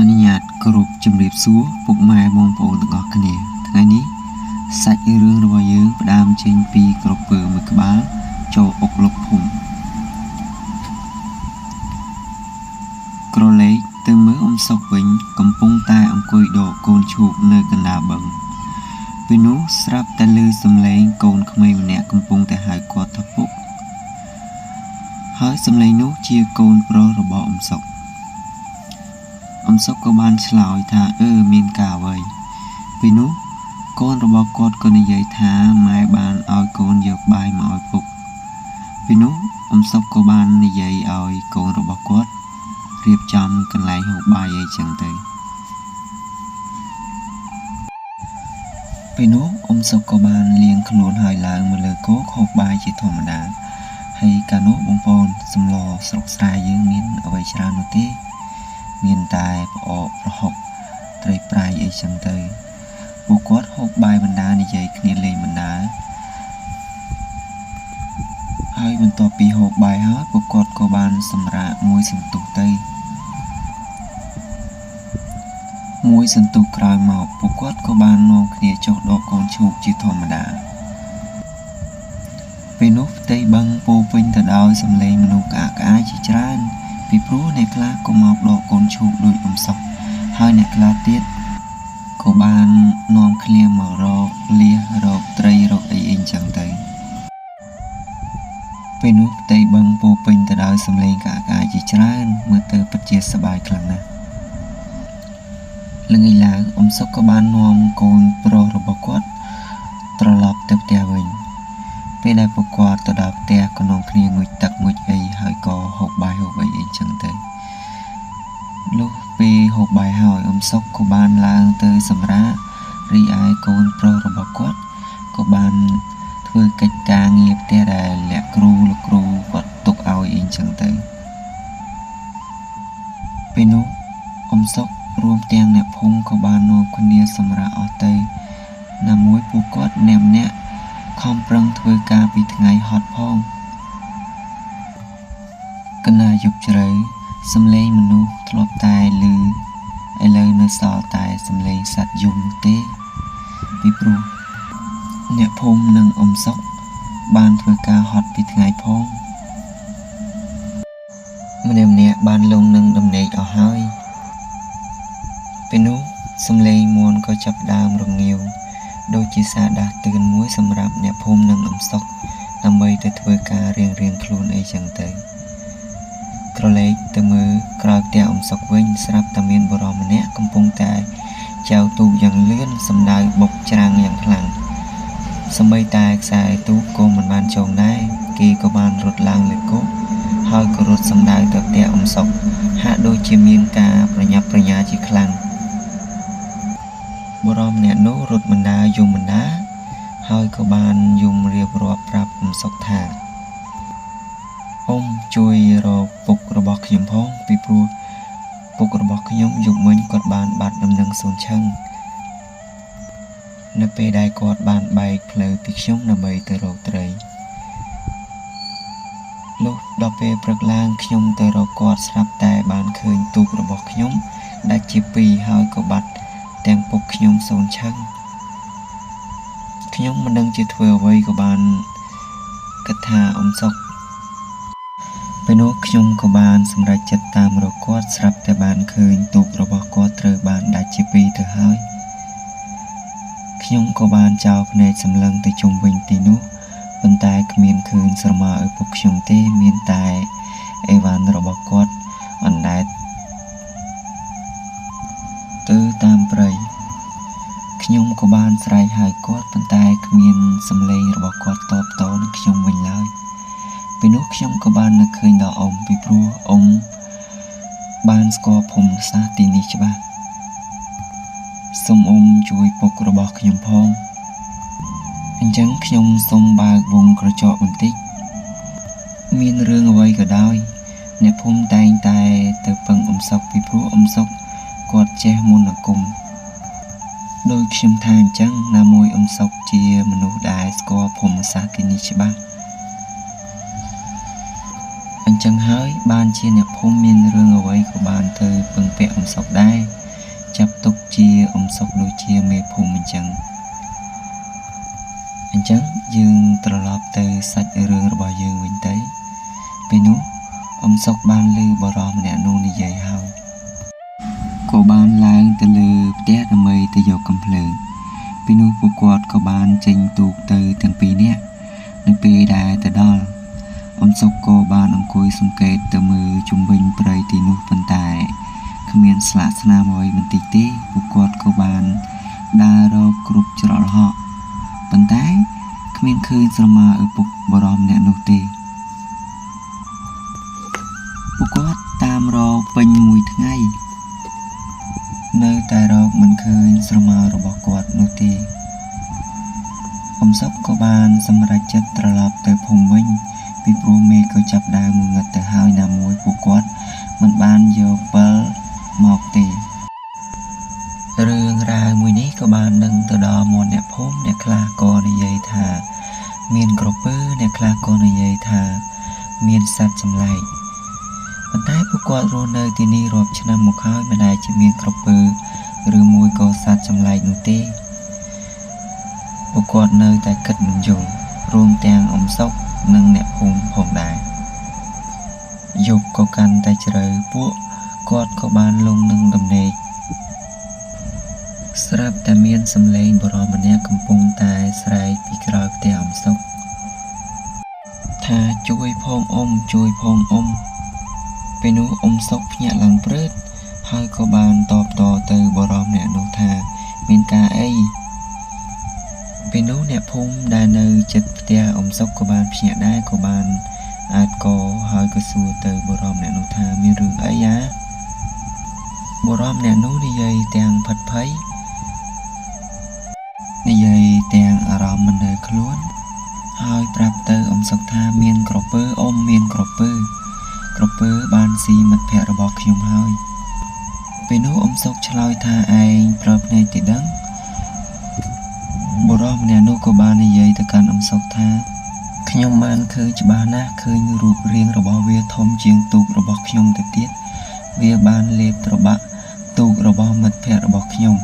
អនុញ្ញាតគោរពជំរាបសួរពុកម៉ែបងប្អូនទាំងអស់គ្នាថ្ងៃនេះសាច់រឿងរបស់យើងផ្ដើមចេញពីក្រពើមួយក្បាលចូលអុកលុកភូមិក្រឡេកទៅមើលសុកវិញកំពុងតែអង្គុយដកកូនឈូកនៅកណ្ដាលបឹងពេលនោះស្រាប់តែឮសំឡេងកូនក្មេងម្នាក់កំពុងតែហៅគាត់ថាពុកហើយសំឡេងនោះជាកូនប្រុសរបស់សុកក៏បានឆ្លើយថាមានការអ្វីពេលនោះកូនរបស់គាត់ក៏និយាយថាម៉ែបានឲ្យកូនយកបាយមកឲ្យពុកពេលនោះសុកក៏បាននិយាយឲ្យកូនរបស់គាត់រៀបចំកន្លែងហូបបាយអីចឹងទៅពេលនោះសុកក៏បានលាងខ្លួនហើយឡើងមកលើគោកហូបបាយជាធម្មតាហើយកាលនោះបងប្អូនសម្លស្រុកស្រែយើងមានអ្វីច្រើននោះទេមានតែផ្អកប្រហុកត្រីប្រៃអីចឹងទៅពួកគាត់ហូបបាយបណ្ដានិយាយគ្នាលេងបណ្ដាហើយបន្ទាប់ពីហូបបាយហើយពួកគាត់ក៏បានសម្រាកមួយសន្ទុះទៅមួយសន្ទុះក្រោយមកពួកគាត់ក៏បាននាំគ្នាចុះដកកូនឈូកជាធម្មតាពេលនោះផ្ទៃបឹងពោពេញទៅដោយសំឡេងមនុស្សក្អាកក្អាយជាច្រើនពីព្រោះអ្នកខ្លះក៏មកដកកូនឈូកដូចសុកហើយអ្នកខ្លះទៀតក៏បាននាំគ្នាមករកលៀសរកត្រីរកអីចឹងទៅពេលនោះផ្ទៃបឹងពោពេញទៅដោយសំឡេងក្អាកក្អាយជាច្រើនមើលទៅពិតជាសប្បាយខ្លាំងណាស់ល្ងាចឡើងសុកក៏បាននាំកូនប្រុសរបស់គាត់ត្រឡប់ទៅផ្ទះវិញពេលដែលពួកគាត់ទៅដល់ផ្ទះក៏នាំគ្នាងូតទឹកងូតអីហើយក៏ហូបបាយហូបអីចឹងទៅលុះពេលហូបបាយហើយសុកក៏បានឡើងទៅសម្រាករីឯកូនប្រុសរបស់គាត់ក៏បានធ្វើកិច្ចការងារផ្ទះដែលលោកគ្រូគាត់ទុកឲ្យអីចឹងទៅពេលនោះសុករួមទាំងអ្នកភូមិក៏បាននាំគ្នាសម្រាកអស់ទៅណាមួយពួកគាត់ម្នាក់ខំប្រឹងធ្វើការពីថ្ងៃហត់ផងកណាយប់ជ្រៅសំឡេងមនុស្សធ្លាប់តែឮឥឡូវនៅសល់តែសំឡេងសត្វយំនោះទេពីព្រោះអ្នកភូមិនិងសុកបានធ្វើការហត់ពីថ្ងៃផងម្នាក់បានលងនឹងដំណេកអស់ហើយពេលនោះសំឡេងមួនក៏ចាប់ដើមរងាវដូចជាសារដាស់តឿនមួយសម្រាប់អ្នកភូមិនិងសុកដើម្បីទៅធ្វើការរៀងខ្លួនអីចឹងទៅក្រឡេកទៅមើលក្រោយផ្ទះសុកវិញស្រាប់តែមានបុរសម្នាក់កំពុងតែចែវទូកយ៉ាងលឿនសំដៅបុកច្រាំងយ៉ាងខ្លាំងសម្បីតែខ្សែទូកក៏មិនបានចងដែរគេក៏បានរត់ឡើងលើគោកហើយក៏រត់សំដៅទៅផ្ទះសុកហាក់ដូចជាមានការប្រញាប់ប្រញាល់ជាខ្លាំងបុរសម្នាក់នោះរត់បណ្ដាយំបណ្ដាហើយក៏បានយំរៀបរាប់ប្រាប់សុកថាជួយរកពុករបស់ខ្ញុំផងពីព្រោះពុករបស់ខ្ញុំយប់មិញគាត់បានបាត់ដំណឹងសូនឆឹងនៅពេលដែលគាត់បានបែកផ្លូវពីខ្ញុំដើម្បីទៅរកត្រីលុះដល់ពេលព្រឹកឡើងខ្ញុំទៅរកគាត់ស្រាប់តែបានឃើញទូករបស់ខ្ញុំដាច់ជាពីរហើយក៏បាត់ទាំងពុកខ្ញុំសូនឆឹងខ្ញុំមិនដឹងជាធ្វើអ្វីក៏បានគិតថាសុកពេលនោះខ្ញុំក៏បានសម្រេចចិត្តតាមរកគាត់ស្រាប់តែបានឃើញទូករបស់គាត់ត្រូវបានដាច់ជាពីរទៅហើយខ្ញុំក៏បានចោលភ្នែកសម្លឹងទៅជុំវិញទីនោះប៉ុន្តែគ្មានឃើញស្រមោលឪពុកខ្ញុំទេមានតែអីវ៉ាន់របស់គាត់អណ្ដែតទៅតាមព្រៃខ្ញុំក៏បានស្រែកហៅគាត់ប៉ុន្តែគ្មានសំឡេងរបស់គាត់តបតនឹងខ្ញុំវិញឡើយពេលនោះខ្ញុំក៏បាននឹកឃើញដល់ពីព្រោះបានស្គាល់ភូមិសាស្ត្រទីនេះច្បាស់សូមជួយពុករបស់ខ្ញុំផងអញ្ចឹងខ្ញុំសូមបើកវងក្រចកបន្តិចមានរឿងអ្វីក៏ដោយអ្នកភូមិតែងតែទៅពឹងសុកពីព្រោះសុកគាត់ចេះមន្តអាគមដោយខ្ញុំថាអញ្ចឹងណាមួយសុកជាមនុស្សដែលស្គាល់ភូមិសាស្ត្រទីនេះច្បាស់អញ្ចឹងហើយបានជាអ្នកភូមិមានរឿងអ្វីក៏បានទៅពឹងពាក់ សុកដែរចាប់ទុកជាអំសុកដូចជាមេភូមិអញ្ចឹងយើងត្រឡប់ទៅសាច់រឿងរបស់យើងវិញទៅពេលនោះអំសុកបានឮបរិសម្នាក់នោះនិយាយហើយក៏បានឡើងទៅលើផ្ទះដើម្បីទៅយកកំភ្លើងពេលនោះពួកគាត់ក៏បានចេញទូកទៅទាំងពីរនាក់នៅពេលដែលទៅដល់អំសុកក៏បានអង្គុយសង្កេតទៅមើលជុំវិញព្រៃទីនោះប៉ុន្តែគ្មានស្លាកស្នាមអ្វីបន្តិចទេពួកគាត់ក៏បានដើររកគ្រប់ច្រកល្ហកប៉ុន្តែគ្មានឃើញស្រមាឪពុកបរមអ្នកនោះទេពួកគាត់តាមរកពេញមួយថ្ងៃនៅតែរកមិនឃើញស្រមារបស់គាត់នោះទេអំសុកក៏បានសម្រេចចិត្តត្រឡប់ទៅភូមិវិញពីព្រោះមេក៏ចាប់ដើមងឹតទៅហើយណាមួយពួកគាត់មិនបានយកពិលមកទេរឿងរ៉ាវមួយនេះក៏បានដឹងទៅដល់មាត់អ្នកភូមិអ្នកខ្លះក៏និយាយថាមានក្រពើអ្នកខ្លះក៏និយាយថាមានសត្វចម្លែកប៉ុន្តែពួកគាត់រស់នៅទីនេះរាប់ឆ្នាំមកហើយមិនដែលជាមានក្រពើឬមួយក៏សត្វចម្លែកនោះទេពួកគាត់នៅតែគិតមិនយល់រួមទាំងអំសុកនិងអ្នកភូមិផងដែរយប់ក៏កាន់តែជ្រៅពួកគាត់ក៏បានលងនឹងដំណេកស្រាប់តែមានសំឡេងបរិសម្នាក់កំពុងតែស្រែកពីក្រោយផ្ទះអំសុកថាជួយផងអ៊ំជួយផងអ៊ំពេលនោះអ៊ំសុកភ្ញាក់ឡើងព្រឺតហើយក៏បានតបតទៅបរិសម្នាក់នោះថាមានការអីពេលនោះអ្នកភូមិដែលនៅជិតផ្ទះអ៊ំសុកក៏បានភ្ញាក់ដែរក៏បានអាចកហើយក៏សួរទៅបរិសម្នាក់នោះថាមានរឿងអីបរិសម្នាក់នោះនិយាយទាំងផិតភ័យនិយាយទាំងអារម្មណ៍មិននៅខ្លួនហើយប្រាប់ទៅអ៊ំសុកថាមានក្រពើអ៊ំមានក្រពើបានស៊ីមិត្តភក្តិរបស់ខ្ញុំហើយពេលនោះអ៊ំសុកឆ្លើយថាឯងប្រើភ្នែកទីដឹងបុរសម្នាក់នោះក៏បាននិយាយទៅកាន់អ៊ំសុកថាខ្ញុំបានឃើញច្បាស់ណាស់ឃើញរូបរាងរបស់វាធំជាងទូករបស់ខ្ញុំទៅទៀតវាបានលេបត្របាក់ទូករបស់មិត្តភក្តិរបស់ខ្ញុំ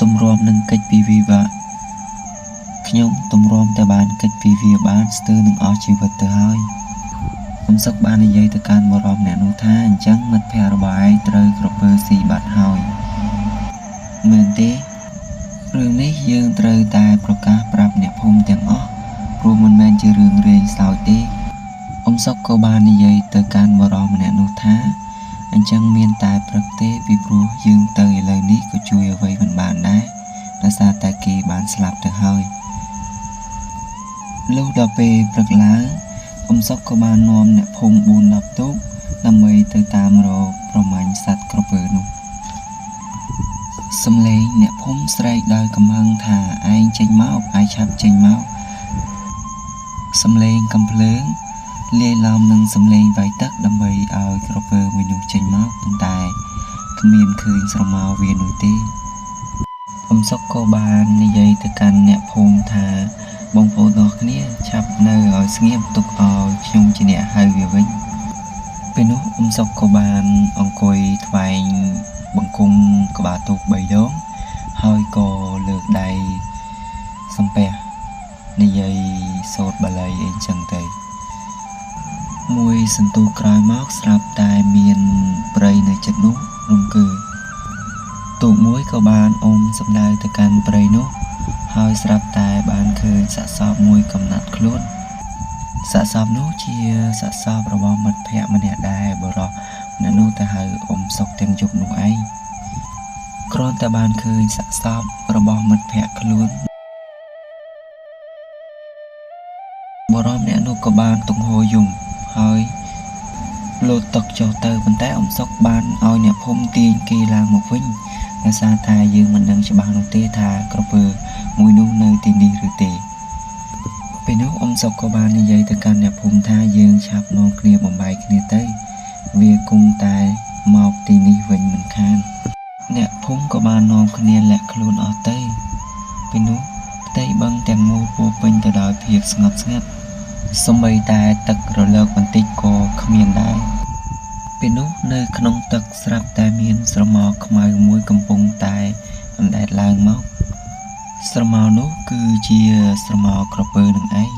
ទម្រាំនឹងកិច្ចពីវាបាក់ខ្ញុំទម្រាំតែបានកិច្ចពីវាបានស្ទើរនឹងអស់ជីវិតទៅហើយអ៊ំសុកបាននិយាយទៅកាន់បុរសម្នាក់នោះថាអញ្ចឹងមិត្តភក្តិរបស់ឯងត្រូវក្រពើស៊ីបាត់ហើយមែនទេរឿងនេះយើងត្រូវតែប្រកាសប្រាប់អ្នកភូមិទាំងអស់ព្រោះមិនមែនជារឿងលេងសើចទេអ៊ំសុកក៏បាននិយាយទៅកាន់បុរសម្នាក់នោះថាអញ្ចឹងមានតែព្រឹកទេពីព្រោះយើងទៅឥឡូវនេះក៏ជួយអ្វីមិនបានដែរដោយសារតែគេបានស្លាប់ទៅហើយលុះដល់ពេលព្រឹកឡើងអ៊ំសុកក៏បាននាំអ្នកភូមិ 4-10 ទូកដើម្បីទៅតាមរកប្រមាញ់សត្វក្រពើនោះសំឡេងអ្នកភូមិស្រែកដោយកំហឹងថាឯងចេញមកឯងឆាប់ចេញមកសំឡេងកំភ្លើងលាយឡំនឹងសំឡេងវាយទឹកដើម្បីឲ្យក្រពើមួយនោះចេញមកប៉ុន្តែគ្មានឃើញស្រមោលវានោះទេអ៊ំសុកក៏បាននិយាយទៅកាន់អ្នកភូមិថាបងប្អូនទាំងគ្នាឆាប់នៅឲ្យស្ងៀមទុកឲ្យខ្ញុំជាអ្នកហៅវាវិញពេលនោះអ៊ំសុកក៏បានអង្គុយថ្វាយបង្គំក្បាលទូក3ដងហើយក៏លើកដៃសំពះនិយាយសូត្របាលីអីចឹងទៅមួយសន្ទុះក្រោយមកស្រាប់តែមានព្រៃនៅជិតនោះរំកើទូកមួយក៏បានអុំសម្ដៅទៅកាន់ព្រៃនោះហើយស្រាប់តែបានឃើញសាកសពមួយកំណាត់ខ្លួនសាកសពនោះជាសាកសពរបស់មិត្តភក្តិម្នាក់ដែរបរោះអ្នកនោះទៅហៅអ៊ំសុកទាំងយប់នោះឯងគ្រាន់តែបានឃើញសាកសពរបស់មិត្តភក្តិខ្លួនបរោះអ្នកនោះក៏បានទង្ហោយំហើយលោតទឹកចុះទៅប៉ុន្តែអ៊ំសុកបានឲ្យអ្នកភូមិទាញគេឡើងមកវិញដោយសារតែយើងមិនដឹងច្បាស់នោះទេថាក្រពើមួយនោះនៅទីនេះឬទេពេលនោះអ៊ំសុកក៏បាននិយាយទៅកាន់អ្នកភូមិថាយើងឆាប់នាំគ្នាបំបែកគ្នាទៅវាគង់តែមកទីនេះវិញមិនខានអ្នកភូមិក៏បាននាំគ្នាលាក់ខ្លួនអស់ទៅពេលនោះផ្ទៃបឹងទាំងមូលពោពេញទៅដោយភាពស្ងប់ស្ងាត់សូម្បីតែទឹករលកបន្តិចក៏គ្មានដែរព ពេលនោះនៅក្នុងទឹកស្រាប់តែមានស្រមោលខ្មៅមួយកំពុងតែអណ្ដែតឡើងមកស្រមោលនោះគឺជាស្រមោលក្រពើនឹងឯង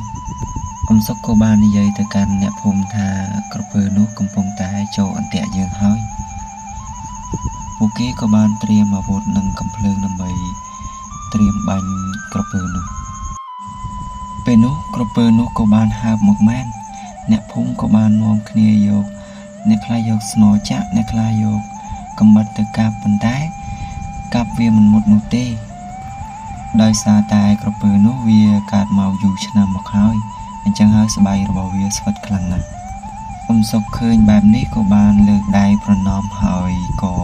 អំសុកក៏បាននិយាយទៅកាន់អ្នកភូមិថាក្រពើនោះកំពុងតែចូលអន្ទាក់យើងហើយពួកគេក៏បានត្រៀមអាវុធនិងកាំភ្លើងដើម្បីត្រៀមបាញ់ក្រពើនោះពេលនោះក្រពើនោះក៏បានហើបមកមែនអ្នកភូមិក៏បាននាំគ្នាយកអ្នកខ្លះយកស្នោចាក់អ្នកខ្លះយកកំបិតទៅកាប់ប៉ុន្តែកាប់វាមិនមុតនោះទេដោយសារតែក្រពើនោះវាកើតមកយូរឆ្នាំមកហើយអញ្ចឹងហើយស្បែករបស់វាស្វិតខ្លាំងណាស់អំសុកឃើញបែបនេះក៏បានលើកដៃប្រណម្យហើយក៏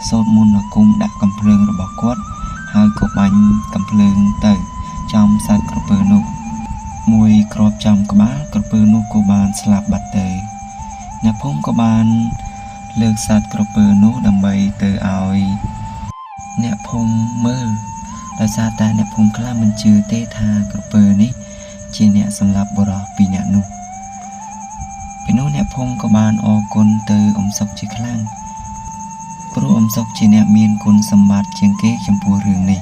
សូត្រមន្តអាគមដាក់កំភ្លើងរបស់គាត់ហើយក៏បាញ់កំភ្លើងទៅចំសាច់ក្រពើនោះមួយគ្រាប់ចំក្បាលក្រពើនោះក៏បានស្លាប់បាត់ទៅអ្នកភូមិក៏បានលើកសាច់ក្រពើនោះដើម្បីទៅឲ្យអ្នកភូមិមើលដោយសារតែអ្នកភូមិខ្លះមិនជឿទេថាក្រពើនេះជាអ្នកសម្លាប់បុរសពីរនាក់នោះពេលនោះអ្នកភូមិក៏បានអរគុណទៅអំសុកជាខ្លាំងព្រោះអំសុកជាអ្នកមានគុណសម្បត្តិជាងគេចំពោះរឿងនេះ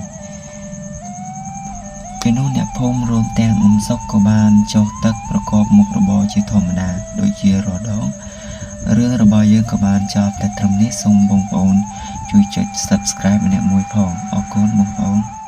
ពេលនោះអ្នកភូមិរួមទាំងអំសុកក៏បានចុះទឹកប្រកបមុខរបរជាធម្មតាដូចជារាល់ដងរឿងរបស់យើងក៏បានចប់តែត្រឹមនេះសូមបងប្អូនជួយចុច Subscribe ម្នាក់មួយផងអរគុណបងប្អូន